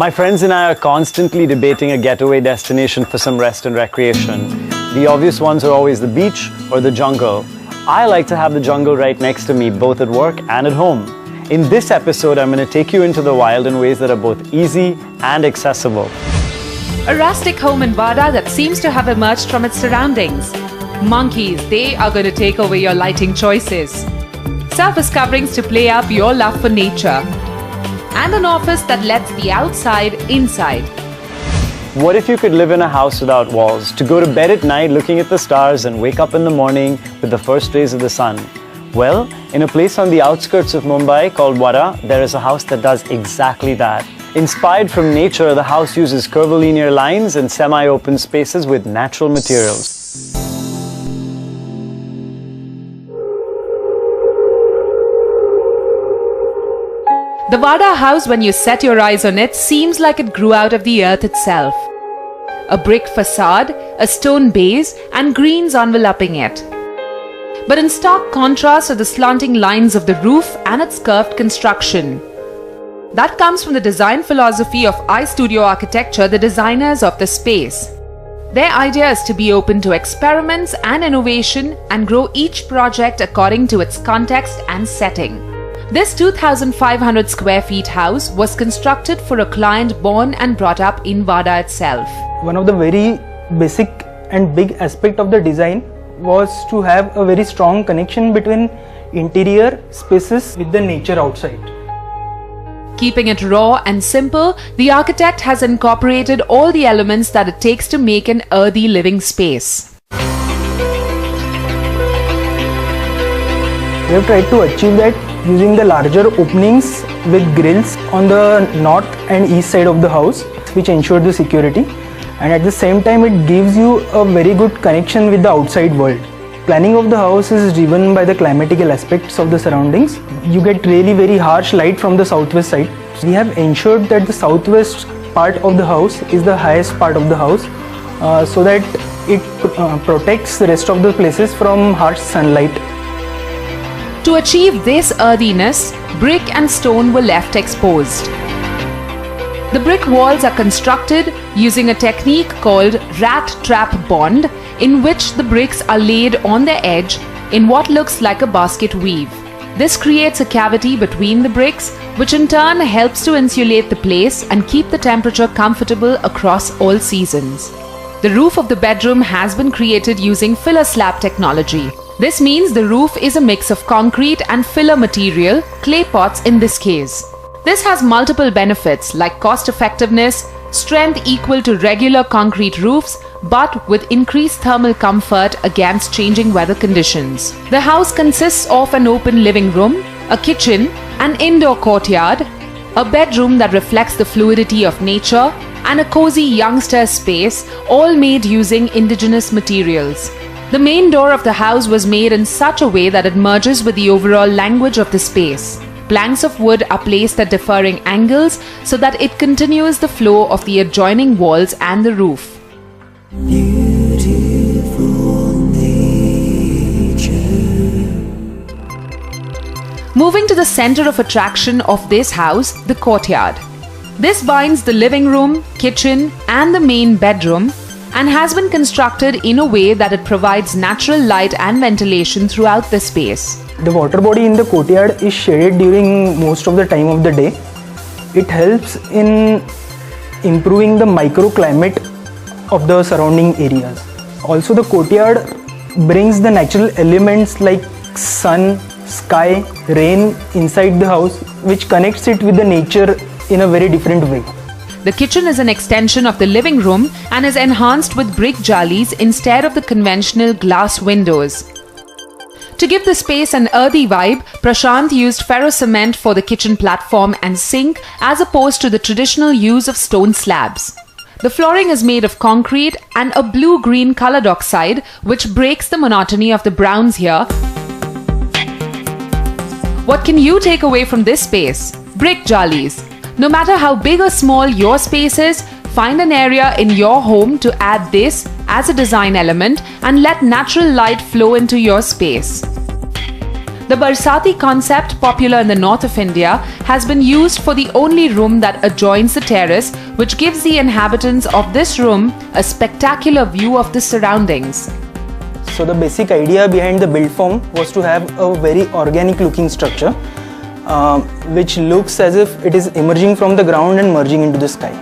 My friends and I are constantly debating a getaway destination for some rest and recreation. The obvious ones are always the beach or the jungle. I like to have the jungle right next to me, both at work and at home. In this episode, I'm going to take you into the wild in ways that are both easy and accessible. A rustic home in Vada that seems to have emerged from its surroundings. Monkeys, they are going to take away your lighting choices. Surface coverings to play up your love for nature. And an office that lets the outside inside. What if you could live in a house without walls, to go to bed at night looking at the stars and wake up in the morning with the first rays of the sun? Well, in a place on the outskirts of Mumbai called Vada, there is a house that does exactly that. Inspired from nature, the house uses curvilinear lines and semi-open spaces with natural materials. The Vada house, when you set your eyes on it, seems like it grew out of the earth itself. A brick facade, a stone base, and greens enveloping it. But in stark contrast are the slanting lines of the roof and its curved construction. That comes from the design philosophy of iStudio Architecture, the designers of the space. Their idea is to be open to experiments and innovation and grow each project according to its context and setting. This 2,500 square feet house was constructed for a client born and brought up in Vada itself. One of the very basic and big aspect of the design was to have a very strong connection between interior spaces with the nature outside. Keeping it raw and simple, the architect has incorporated all the elements that it takes to make an earthy living space. We have tried to achieve that using the larger openings with grills on the north and east side of the house, which ensure the security, and at the same time it gives you a very good connection with the outside world. Planning of the house is driven by the climatical aspects of the surroundings. You get really very harsh light from the southwest side. We have ensured that the southwest part of the house is the highest part of the house, so that it protects the rest of the places from harsh sunlight. To achieve this earthiness, brick and stone were left exposed. The brick walls are constructed using a technique called rat trap bond, in which the bricks are laid on their edge in what looks like a basket weave. This creates a cavity between the bricks, which in turn helps to insulate the place and keep the temperature comfortable across all seasons. The roof of the bedroom has been created using filler slab technology. This means the roof is a mix of concrete and filler material, clay pots in this case. This has multiple benefits like cost effectiveness, strength equal to regular concrete roofs, but with increased thermal comfort against changing weather conditions. The house consists of an open living room, a kitchen, an indoor courtyard, a bedroom that reflects the fluidity of nature, and a cozy youngster space, all made using indigenous materials. The main door of the house was made in such a way that it merges with the overall language of the space. Planks of wood are placed at differing angles so that it continues the flow of the adjoining walls and the roof. Beautiful nature. Moving to the center of attraction of this house, the courtyard. This binds the living room, kitchen, and the main bedroom, and has been constructed in a way that it provides natural light and ventilation throughout the space. The water body in the courtyard is shaded during most of the time of the day. It helps in improving the microclimate of the surrounding areas. Also, the courtyard brings the natural elements like sun, sky, rain inside the house, which connects it with the nature in a very different way. The kitchen is an extension of the living room and is enhanced with brick jalis instead of the conventional glass windows. To give the space an earthy vibe, Prashant used ferro cement for the kitchen platform and sink as opposed to the traditional use of stone slabs. The flooring is made of concrete and a blue-green colored oxide, which breaks the monotony of the browns here. What can you take away from this space? Brick jalis. No matter how big or small your space is, find an area in your home to add this as a design element and let natural light flow into your space. The Barsati concept, popular in the north of India, has been used for the only room that adjoins the terrace, which gives the inhabitants of this room a spectacular view of the surroundings. So the basic idea behind the build form was to have a very organic looking structure, which looks as if it is emerging from the ground and merging into the sky.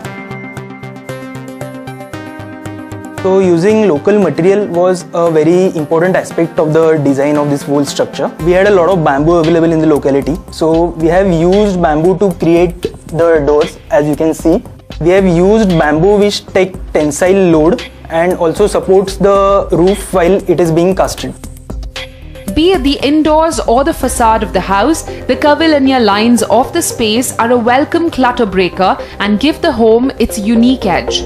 So using local material was a very important aspect of the design of this whole structure. We had a lot of bamboo available in the locality. So we have used bamboo to create the doors, as you can see. We have used bamboo which take tensile load and also supports the roof while it is being casted. Be it the indoors or the facade of the house, the curvilinear lines of the space are a welcome clutter breaker and give the home its unique edge.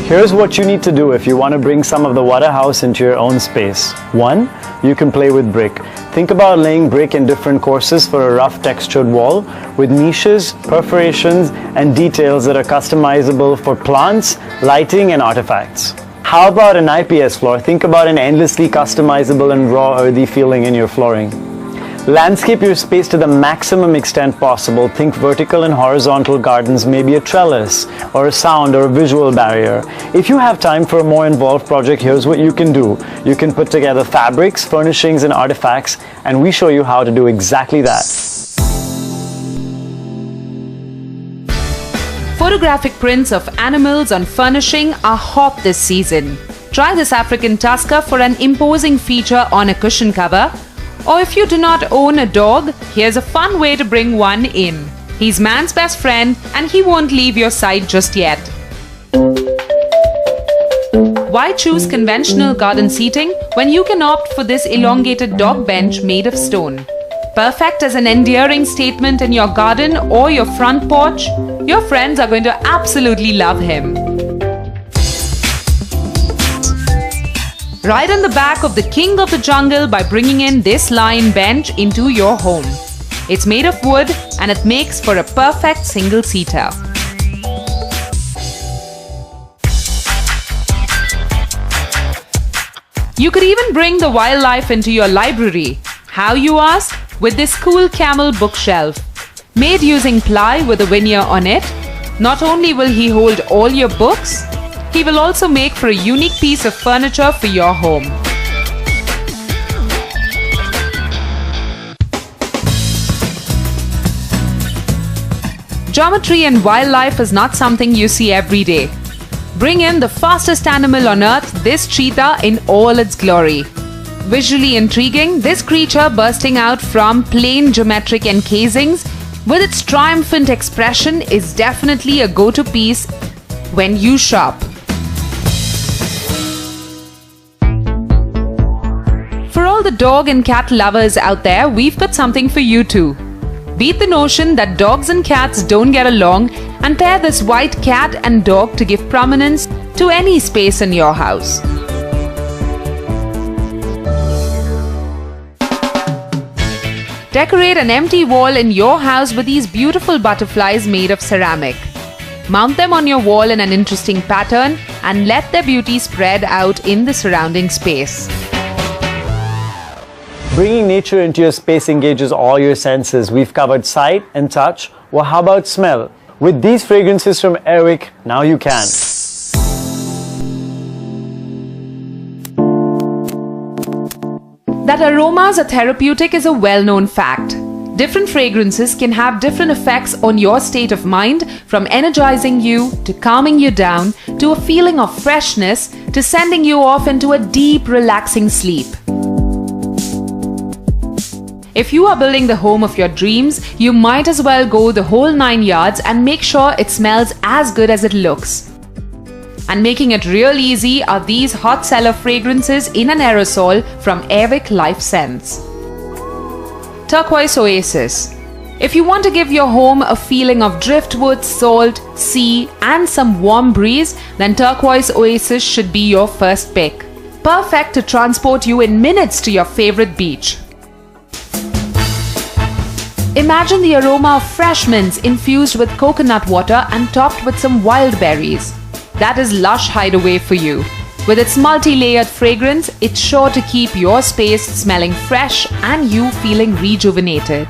Here's what you need to do if you want to bring some of the Vada house into your own space. 1. You can play with brick. Think about laying brick in different courses for a rough textured wall with niches, perforations, and details that are customizable for plants, lighting, and artifacts. How about an IPS floor? Think about an endlessly customizable and raw earthy feeling in your flooring. Landscape your space to the maximum extent possible. Think vertical and horizontal gardens, maybe a trellis or a sound or a visual barrier. If you have time for a more involved project, here's what you can do. You can put together fabrics, furnishings, and artifacts, and we show you how to do exactly that. Photographic prints of animals on furnishing are hot this season. Try this African tusker for an imposing feature on a cushion cover. Or if you do not own a dog, here's a fun way to bring one in. He's man's best friend and he won't leave your side just yet. Why choose conventional garden seating when you can opt for this elongated dog bench made of stone? Perfect as an endearing statement in your garden or your front porch, your friends are going to absolutely love him. Ride on the back of the king of the jungle by bringing in this lion bench into your home. It's made of wood and it makes for a perfect single-seater. You could even bring the wildlife into your library. How, you ask? With this cool camel bookshelf. Made using ply with a veneer on it, not only will he hold all your books, he will also make for a unique piece of furniture for your home. Geometry and wildlife is not something you see every day. Bring in the fastest animal on earth, this cheetah in all its glory. Visually intriguing, this creature bursting out from plain geometric encasings with its triumphant expression is definitely a go-to piece when you shop. For all the dog and cat lovers out there, we've got something for you too. Beat the notion that dogs and cats don't get along and pair this white cat and dog to give prominence to any space in your house. Decorate an empty wall in your house with these beautiful butterflies made of ceramic. Mount them on your wall in an interesting pattern and let their beauty spread out in the surrounding space. Bringing nature into your space engages all your senses. We've covered sight and touch. Well, how about smell? With these fragrances from Airwick, now you can. That aromas are therapeutic is a well-known fact. Different fragrances can have different effects on your state of mind, from energizing you to calming you down to a feeling of freshness to sending you off into a deep, relaxing sleep. If you are building the home of your dreams, you might as well go the whole 9 yards and make sure it smells as good as it looks. And making it real easy are these hot cellar fragrances in an aerosol from Airwick Life Scents. Turquoise Oasis. If you want to give your home a feeling of driftwood, salt, sea, and some warm breeze, then Turquoise Oasis should be your first pick. Perfect to transport you in minutes to your favorite beach. Imagine the aroma of fresh mints infused with coconut water and topped with some wild berries. That is lush hideaway for you. With its multi-layered fragrance, it's sure to keep your space smelling fresh and you feeling rejuvenated.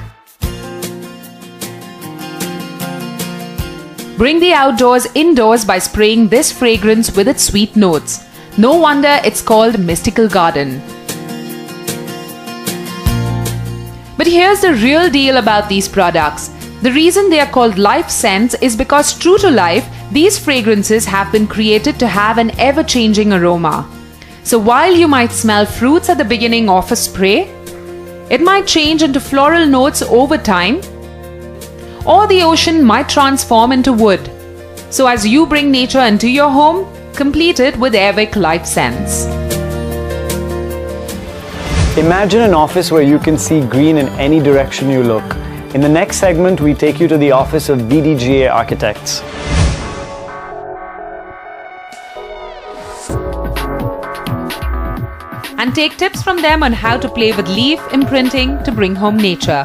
Bring the outdoors indoors by spraying this fragrance with its sweet notes. No wonder it's called Mystical Garden. But here's the real deal about these products. The reason they are called life scents is because, true to life, these fragrances have been created to have an ever-changing aroma. So while you might smell fruits at the beginning of a spray, it might change into floral notes over time, or the ocean might transform into wood. So as you bring nature into your home, complete it with Airwick Life Scents. Imagine an office where you can see green in any direction you look. In the next segment, we take you to the office of BDGA Architects. And take tips from them on how to play with leaf imprinting to bring home nature.